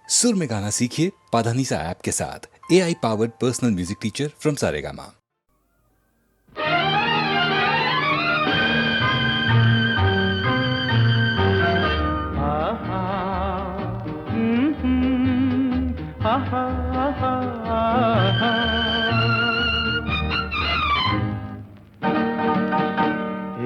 सुर में गाना सीखिए पाधानीसा ऐप के साथ। AI powered personal music teacher from Saregama.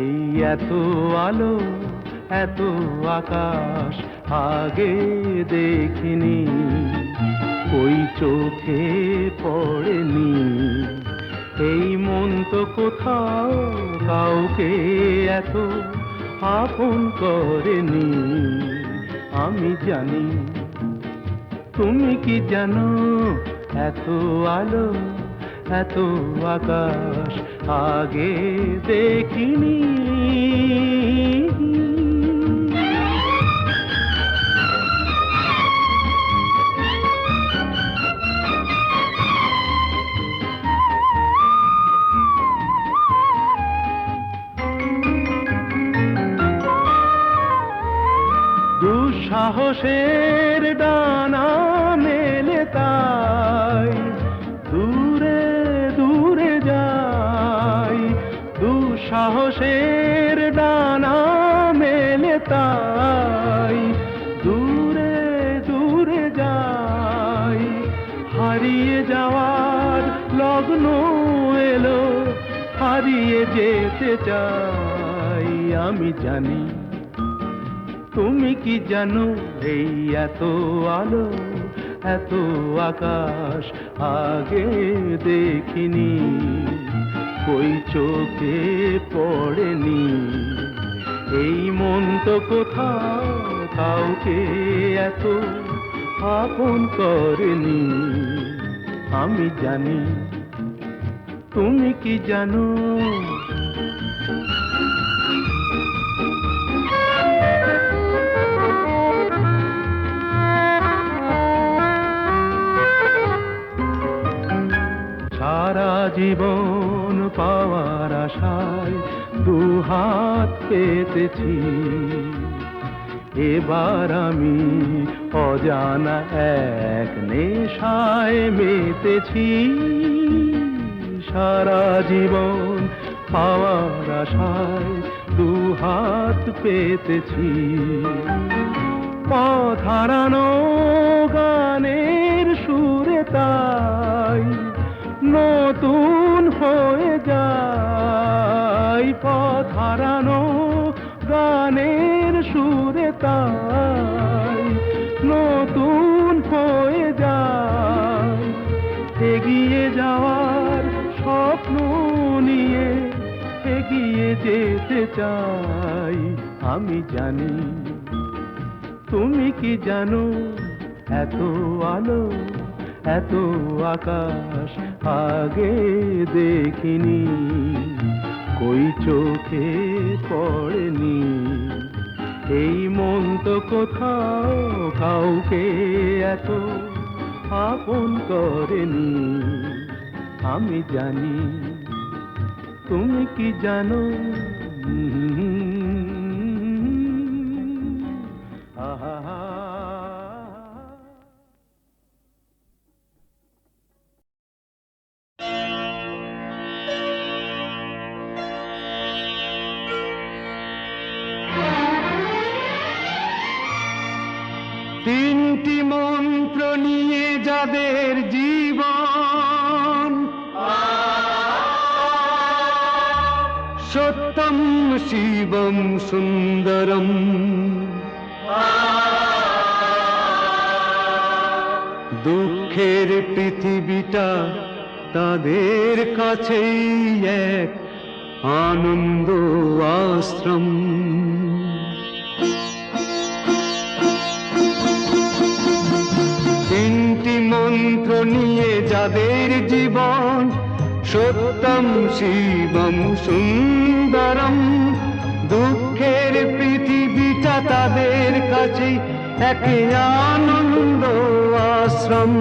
এই এত আলো এত আকাশ আগে দেখিনি, ওই চোখে পড়েনি। এই মন তো কোথাও কাউকে এত আপন করেনি। আমি জানি, তুমি কি জানো, এত আলো এত আকাশ আগে দেখিনি। দুঃসাহসের ডানা মেলে তাই দূরে দূরে যাই। দুঃসাহসের ডানা মেলে তাই দূরে দূরে যাই। হারিয়ে যাওয়ার লগ্ন এলো, হারিয়ে যেতে চাই। আমি জানি, তুমি কি জানো, এই এত আলো এত আকাশ আগে দেখিনি, ওই চোখে পড়েনি। এই মন তো কোথাও কাউকে এত আপন করেনি। আমি জানি, তুমি কি জানো। সারা জীবন পাওয়ার আশায় দুহাত পেতেছি, এবার আমি অজানা এক নেশায় মেতেছি। সারা জীবন পাওয়ার আশায় দুহাত পেতেছি, পথ হারানো গানের সুরে তাই নতুন হয়ে যায়। পথ হারানো গানের সুরে তাই নতুন হয়ে যায়। এগিয়ে যাওয়ার স্বপ্ন নিয়ে এগিয়ে যেতে চাই। আমি জানি, তুমি কি জানো, এত আলো এত আকাশ আগে দেখিনি, কই চোখে পড়েনি। এই মন তো কোথাও কাউকে এত আপন করেনি। আমি জানি, তুমি কি জানো। তিনটি মন্ত্র নিয়ে যাদের জীবন, সত্যম শিবম সুন্দরম। দুঃখের পৃথিবীটা তাদের কাছেই এক আনন্দ আশ্রম। তিনটি মন্ত্র নিয়ে যাদের জীবন, সত্যম শিবম সুন্দরম। দুঃখের পৃথিবীটা তাদের কাছে এক আনন্দ আশ্রম।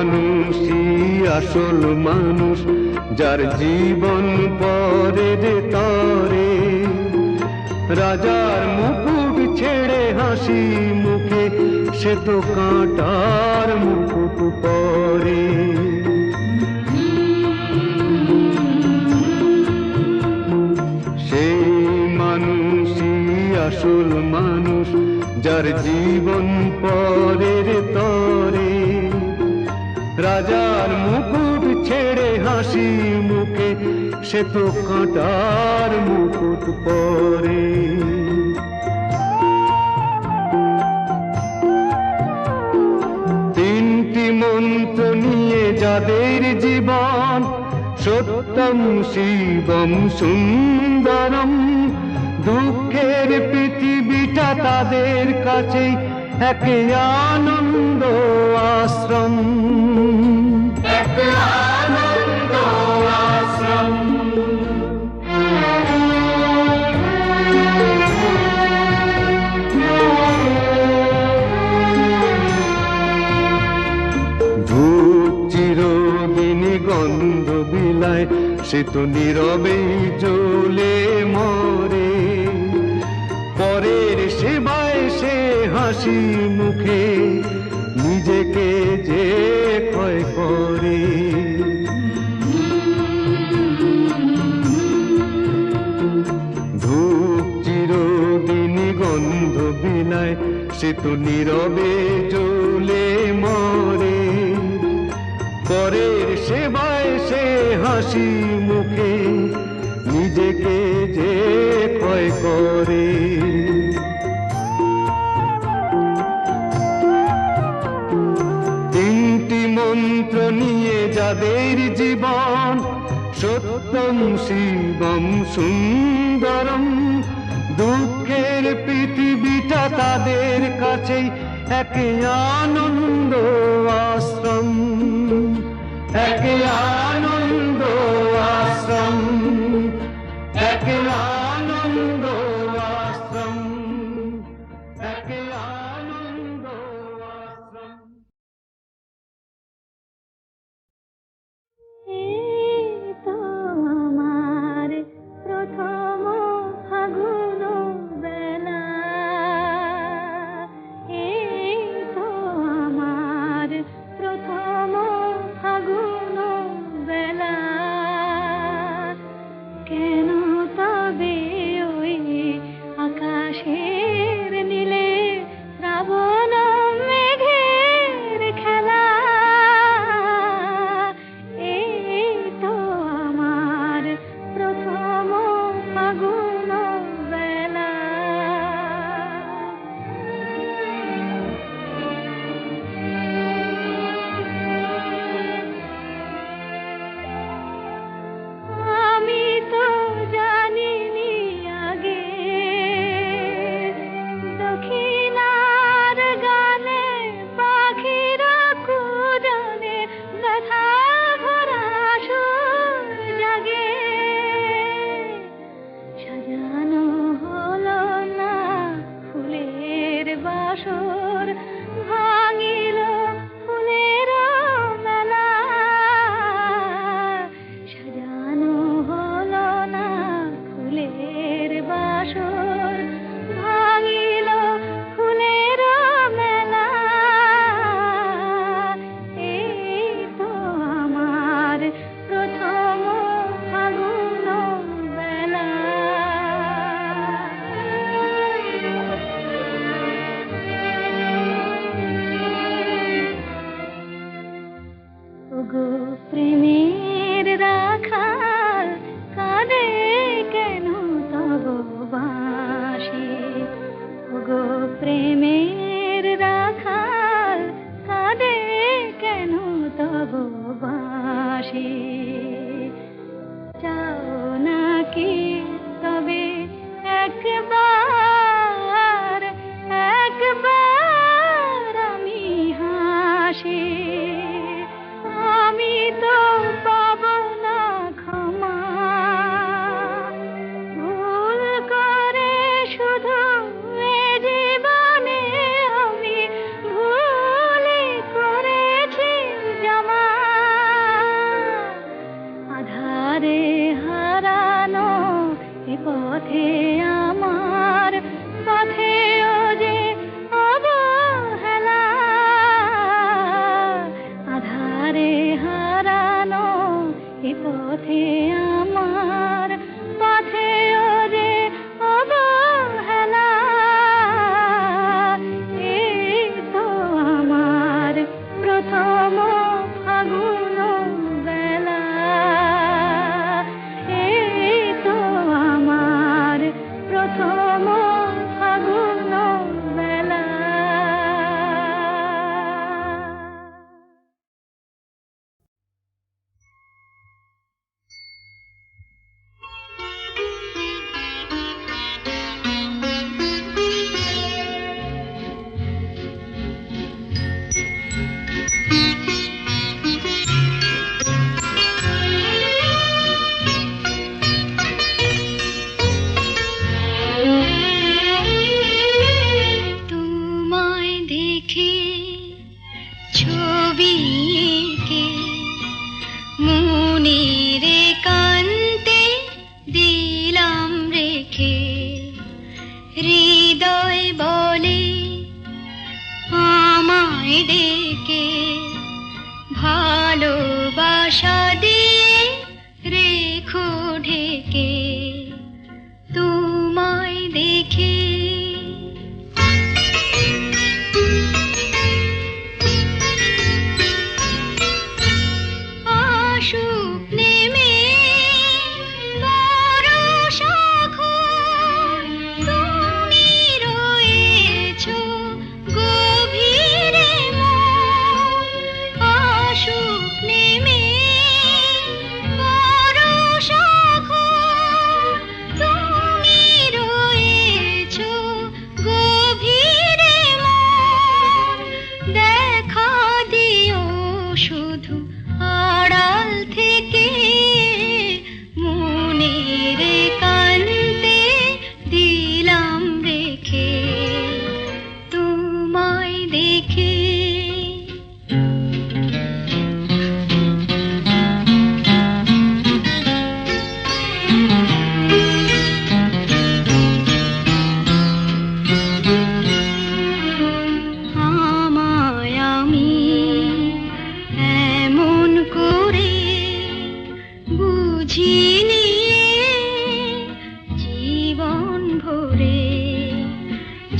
মানুষই আসল মানুষ, যার জীবন পরের তরে। রাজার মুকুট ছেড়ে হাসি মুখে, সে তো কাঁটার মুকুট পরে। সেই মানুষই আসল মানুষ, যার জীবন পরের তরে। রাজার মুকুট ছেড়ে হাসি মুখে, সে তো কাঁটার মুকুট পরে। তিনটি মন্ত্র নিয়ে যাদের জীবন, সত্যম শিবম সুন্দরম। দুঃখের পৃথিবীটা তাদের কাছে এক আনন্দ আশ্রম, এক আনন্দ আশ্রম। ধূপ চিরদিনই গন্ধ বিলায়, সে তো নীরবেই জ্বলে মরে। পরের সেবায় সে হাসি মুখে নিজেকে যে ক্ষয় করে। ধূপ চিরদিনই গন্ধ বিলায়, সে তো নীরবে জ্বলে মরে। পরের সেবায় সে হাসি মুখে নিজেকে যে ক্ষয় করে। তিনটি মন্ত্র নিয়ে যাদের জীবন, সত্যম শিবম সুন্দরম। দুঃখের পৃথিবীটা তাদের কাছেই এক আনন্দ আশ্রম, এক আনন্দ আশ্রম, এক আনন্দ আশ্রম, এক আনন্দ আশ্রম। তো আমার প্রথম ফাগুন বেলা, এই তো আমার প্রথম ফাগুন দেখে ছবি এঁকে মনের একান্তে দিলাম রেখে হৃদয় বলে আমায় ডেকে ভালোবাসা দিয়ে রেখো ঢেকে তোমায় দেখে আসুক নেমে বরষা খোল, তুমি রয়েছো গভীরে মন। আসুক নেমে বরষা খোল, তুমি রয়েছো গভীরে মন। দেখা দিও শুধু আড়াল থেকে মনের একান্তে দিলাম রেখে তোমায় দেখে আমায় আমি এমন করে বুঝিনি জীবন ভরে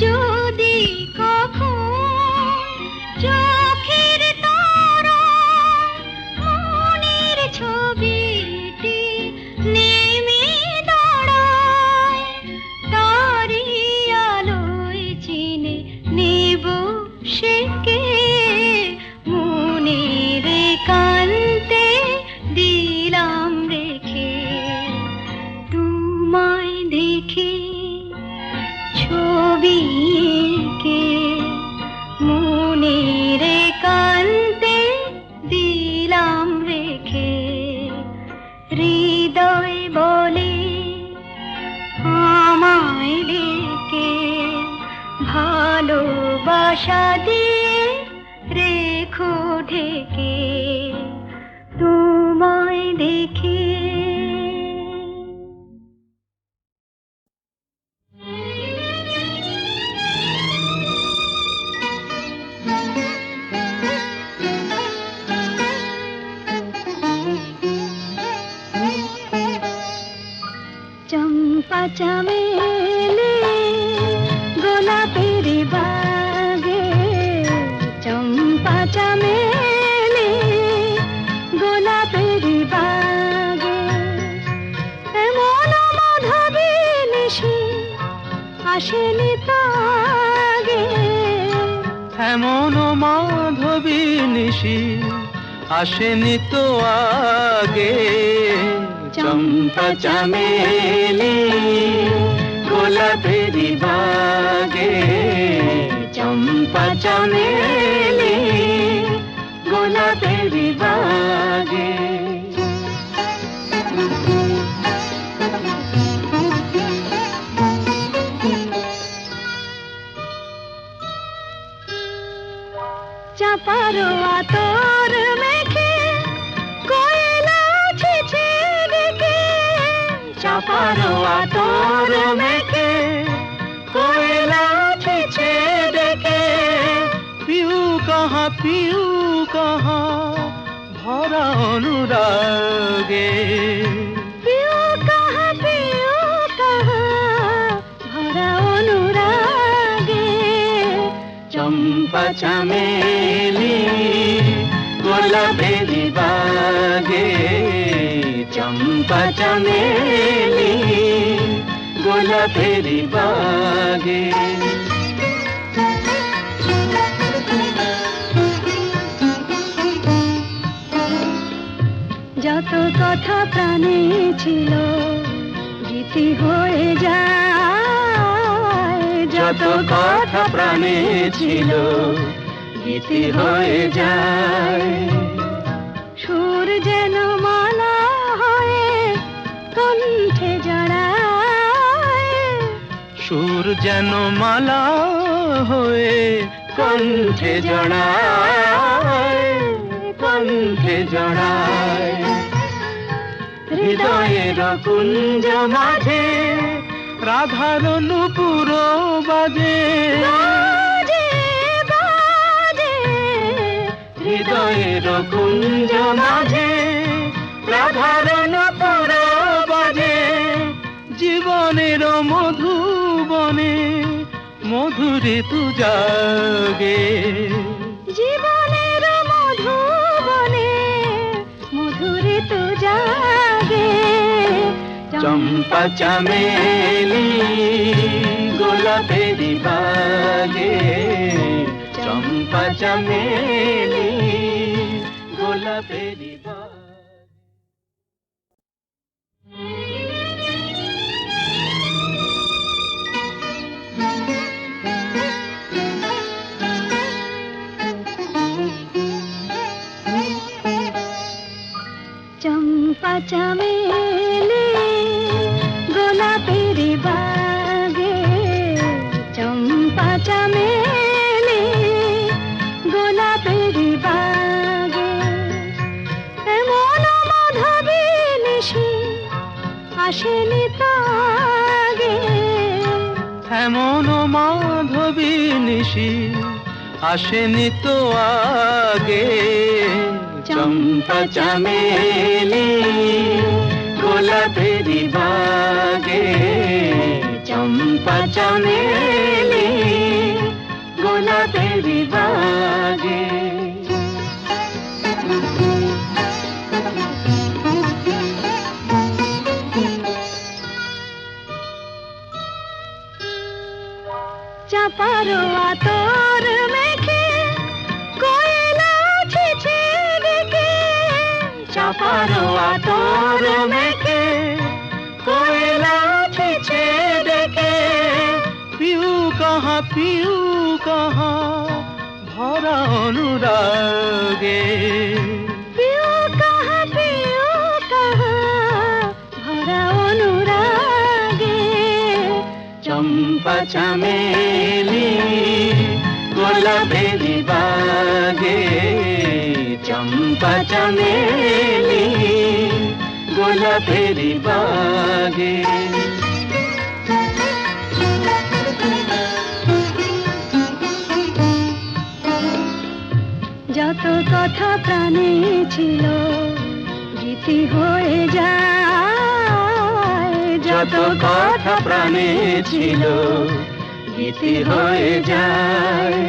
যদি কখন চোখের তারায় মনের ছবিটি নেমে দাঁড়ায় তারি আলোয় চিনে নেব সেকে মনের একান্তে দিলাম রেখে তোমায় দেখে ছবি এঁকে মনের একান্তে দিলাম রেখে হৃদয় বলে আমায় ডেকে ভালোবাসা দিয়ে রেখো ঢেকে তোমায় দেখে চম্পা চামেলি গোলাপের বাগে চম্পা চামেলি গোলাপের বাগে এমন মাধবী নিশি আসেনি তো আগে এমন মাধবী নিশি আসেনি তো আগে চম্পা চামেলি গোলাপের বাগে চম্পা চামেলি গোলাপের বাগে চাপার আতর মেখে কোয়েলা ছেছে ডেকে চাপার আতর মেখে কোয়েলা ছেছে ডেকে পিউ কাহা ভরা অনুরাগে পিউ কাহা ভরা অনুরাগে চম্পা চামেলি গোলাপের বাগে চম্পা চামেলি গোলাপের বাগে যত কথা প্রাণে ছিল গীতি হয়ে যায় যত কথা প্রাণে ছিল গীতি হয়ে যায় সুর যেন মালা হয়ে কণ্ঠে জড়ায় সুর যেন মালা হয়ে কণ্ঠে জড়ায়, কণ্ঠে জড়ায়। হৃদয়ের কুঞ্জ মাঝে রাধার নূপুর বাজে, বাজে বাজে হৃদয়ের কুঞ্জ মাঝে রাধার নূপুর বাজে। জীবনের মধুবনে মধুরে তু জাগে, জীবনের মধুবনে মধুরে তু জাগে। চম্পা চামেলি গোলাপেরি বাগে, চম্পা চামেলি গোলাপেরি বাগে। চম্পা চামেলি গোলাপের বাগে, চম্পা চামেলি গোলাপের বাগে। এমন মাধবী নিশি আসেনি তো আগে, এমন মাধবী নিশি আসেনি তো আগে। চম্পা চামেলি গোলাপেরি বাগে, চম্পা চামেলি গোলাপেরি বাগে। চাপার আতর মেখে কোয়েলা ছিছে ডেকে, চাপার আতর মেখে কোয়েলা ছিছে ডেকে। পিউ কাহা ভরা অনুরাগে, পিউ কাহা ভরা অনুরাগে। চম্পা চামেলি গোলাপেরি বাগে, চম্পা চামেলি গোলাপেরি বাগে। যত কথা প্রাণে ছিল গীতি হয়ে যায়, যত কথা প্রাণে ছিল গীতি হয়ে যায়।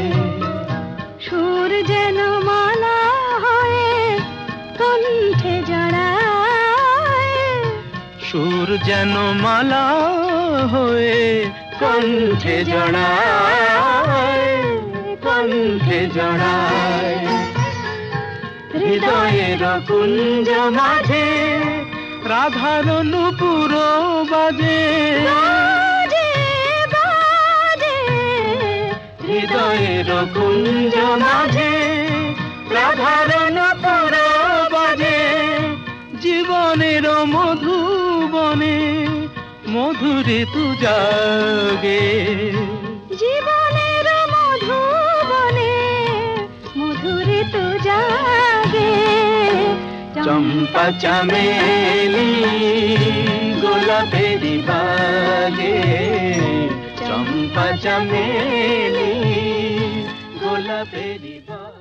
সুর যেন মালা হয়ে কণ্ঠে জড়ায়, সুর যেন মালা হয়ে কণ্ঠে জড়ায়, কণ্ঠে জড়ায়। হৃদয়ের কুঞ্জ মাঝে রাধার নূপুর বাজে, বাজে বাজে হৃদয়ের কুঞ্জ মাঝে রাধার নূপুর বাজে। জীবনের মধুবনে মধুরে তু জাগে, জীবনের মধুবনে মধুরে তু জাগে। চম্পা চামেলি গোলাপেরি বাগে, চম্পা চামেলি গোলাপেরি বাগে।